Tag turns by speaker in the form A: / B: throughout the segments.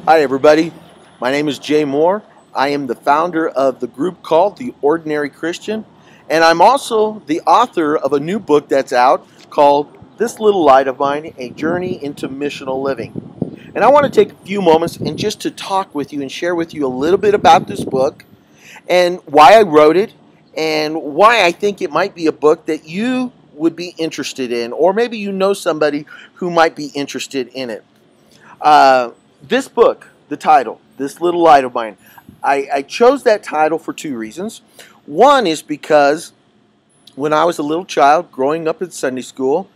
A: Hi everybody, my name is Jay Moore. I am the founder of the group called The Ordinary Christian, and I'm also the author of a new book that's out called This Little Light of Mine, A Journey into Missional Living. And I want to take a few moments and just to talk with you and share with you a little bit about this book and why I wrote it and why I think it might be a book that you would be interested in, or maybe you know somebody who might be interested in it. This book, the title, This Little Light of Mine, I chose that title for two reasons. One is because when I was a little child growing up in Sunday school,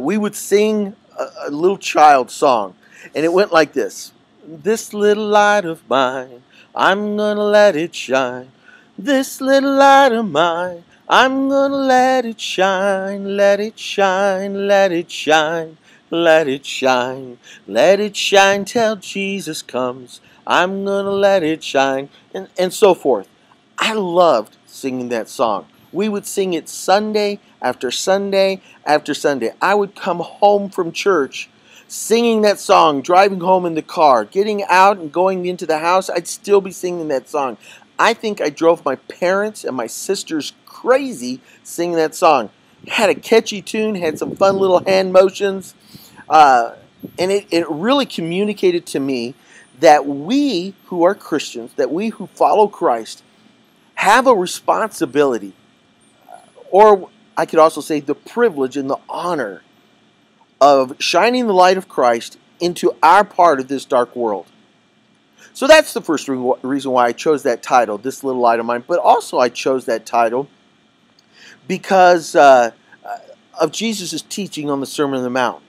A: we would sing a little child song, and it went like this. This little light of mine, I'm gonna let it shine. This little light of mine, I'm gonna let it shine, let it shine, let it shine. Let it shine till Jesus comes. I'm gonna let it shine, and so forth. I loved singing that song. We would sing it Sunday after Sunday after Sunday. I would come home from church singing that song, driving home in the car, getting out and going into the house. I'd still be singing that song. I think I drove my parents and my sisters crazy singing that song. It had a catchy tune, had some fun little hand motions. And it really communicated to me that we who are Christians, that we who follow Christ, have a responsibility, or I could also say the privilege and the honor of shining the light of Christ into our part of this dark world. So that's the first reason why I chose that title, This Little Light of Mine. But also I chose that title because of Jesus' teaching on the Sermon on the Mount.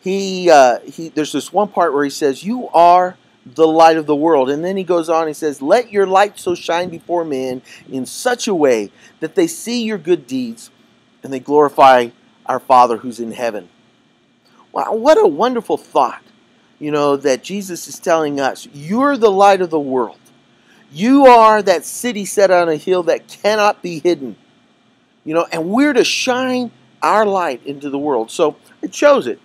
A: There's this one part where he says, you are the light of the world. And then he goes on, he says, let your light so shine before men in such a way that they see your good deeds and they glorify our Father who's in heaven. Wow, what a wonderful thought, that Jesus is telling us. You're the light of the world. You are that city set on a hill that cannot be hidden. And we're to shine our light into the world. So I chose it.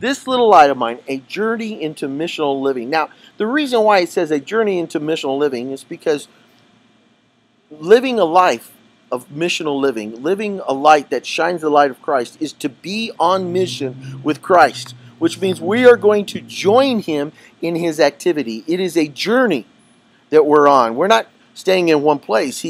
A: This Little Light of Mine, a journey into missional living. Now, the reason why it says a journey into missional living is because living a life of missional living, living a light that shines the light of Christ, is to be on mission with Christ, which means we are going to join Him in His activity. It is a journey that we're on. We're not staying in one place.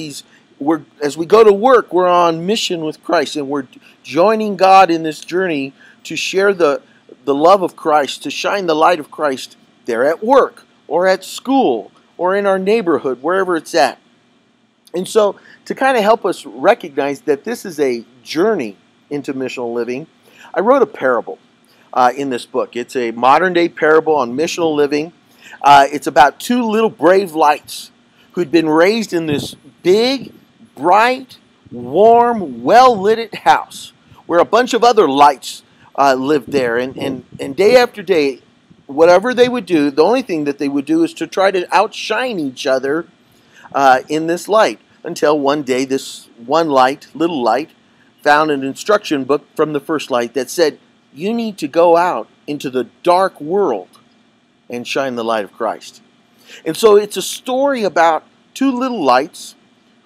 A: As we go to work, we're on mission with Christ, and we're joining God in this journey to share the love of Christ, to shine the light of Christ there at work or at school or in our neighborhood, wherever it's at. And so to kind of help us recognize that this is a journey into missional living, I wrote a parable in this book. It's a modern day parable on missional living. It's about two little brave lights who'd been raised in this big, bright, warm, well-lit house where a bunch of other lights lived there, and day after day, whatever they would do, the only thing that they would do is to try to outshine each other in this light, until one day this one little light, found an instruction book from the first light that said, you need to go out into the dark world and shine the light of Christ. And so it's a story about two little lights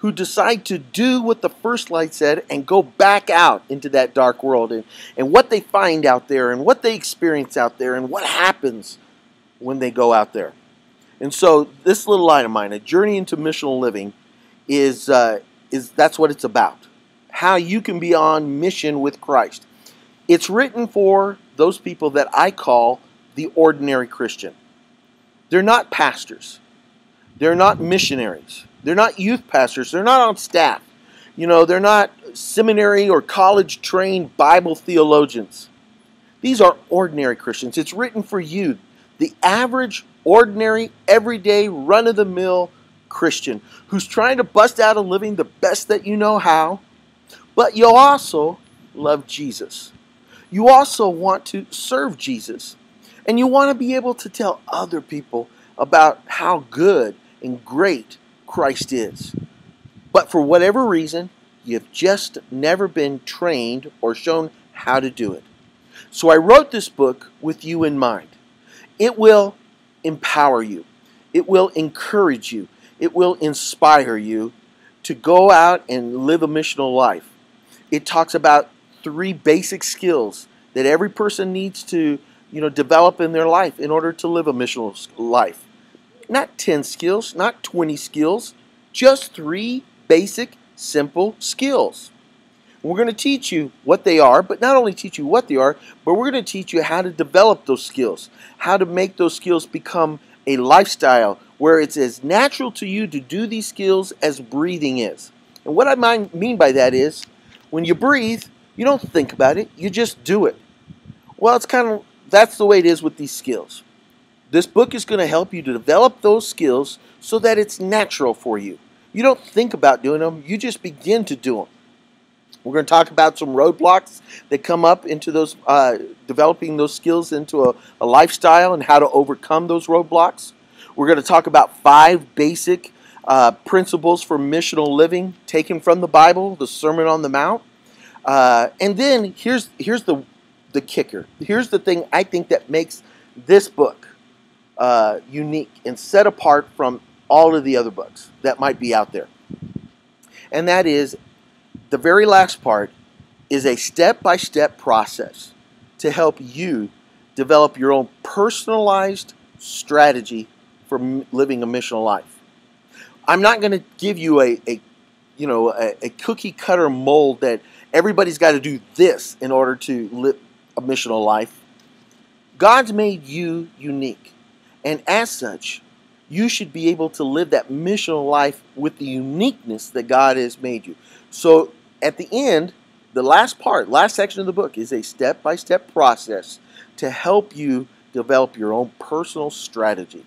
A: who decide to do what the first light said and go back out into that dark world, and what they find out there and what they experience out there and what happens when they go out there. And so this little light of mine, a journey into missional living, is that's what it's about. How you can be on mission with Christ. It's written for those people that I call the ordinary Christian. They're not pastors. They're not missionaries. They're not youth pastors. They're not on staff. They're not seminary or college trained Bible theologians. These are ordinary Christians. It's written for you, the average, ordinary, everyday, run-of-the-mill Christian who's trying to bust out a living the best that you know how, but you also love Jesus. You also want to serve Jesus. And you want to be able to tell other people about how good and great Christ is. But for whatever reason, you've just never been trained or shown how to do it. So I wrote this book with you in mind. It will empower you. It will encourage you. It will inspire you to go out and live a missional life. It talks about 3 basic skills that every person needs to, develop in their life in order to live a missional life. Not 10 skills, not 20 skills, just 3 basic, simple skills. We're going to teach you what they are, but not only teach you what they are, but we're going to teach you how to develop those skills, how to make those skills become a lifestyle where it's as natural to you to do these skills as breathing is. And what I mean by that is, when you breathe, you don't think about it, you just do it. Well, that's the way it is with these skills. This book is going to help you to develop those skills so that it's natural for you. You don't think about doing them, you just begin to do them. We're going to talk about some roadblocks that come up into those developing those skills into a lifestyle and how to overcome those roadblocks. We're going to talk about 5 basic principles for missional living taken from the Bible, the Sermon on the Mount. And then here's the kicker. Here's the thing I think that makes this book unique and set apart from all of the other books that might be out there. And that is, the very last part is a step-by-step process to help you develop your own personalized strategy for living a missional life. I'm not going to give you a cookie cutter mold that everybody's got to do this in order to live a missional life. God's made you unique, and as such, you should be able to live that missional life with the uniqueness that God has made you. So at the end, the last section of the book is a step-by-step process to help you develop your own personal strategy.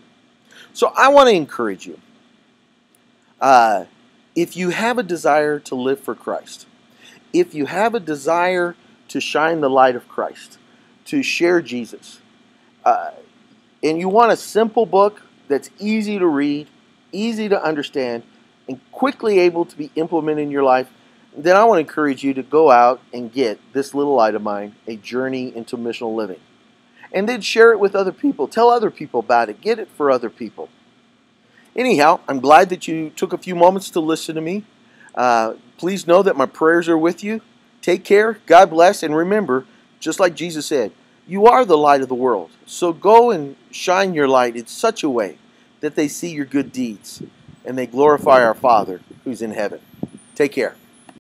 A: So I want to encourage you. If you have a desire to live for Christ, if you have a desire to shine the light of Christ, to share Jesus, and you want a simple book that's easy to read, easy to understand, and quickly able to be implemented in your life, then I want to encourage you to go out and get this little light of mine, A Journey into Missional Living. And then share it with other people. Tell other people about it. Get it for other people. Anyhow, I'm glad that you took a few moments to listen to me. Please know that my prayers are with you. Take care. God bless. And remember, just like Jesus said, you are the light of the world. So go and shine your light in such a way that they see your good deeds and they glorify our Father who's in heaven. Take care.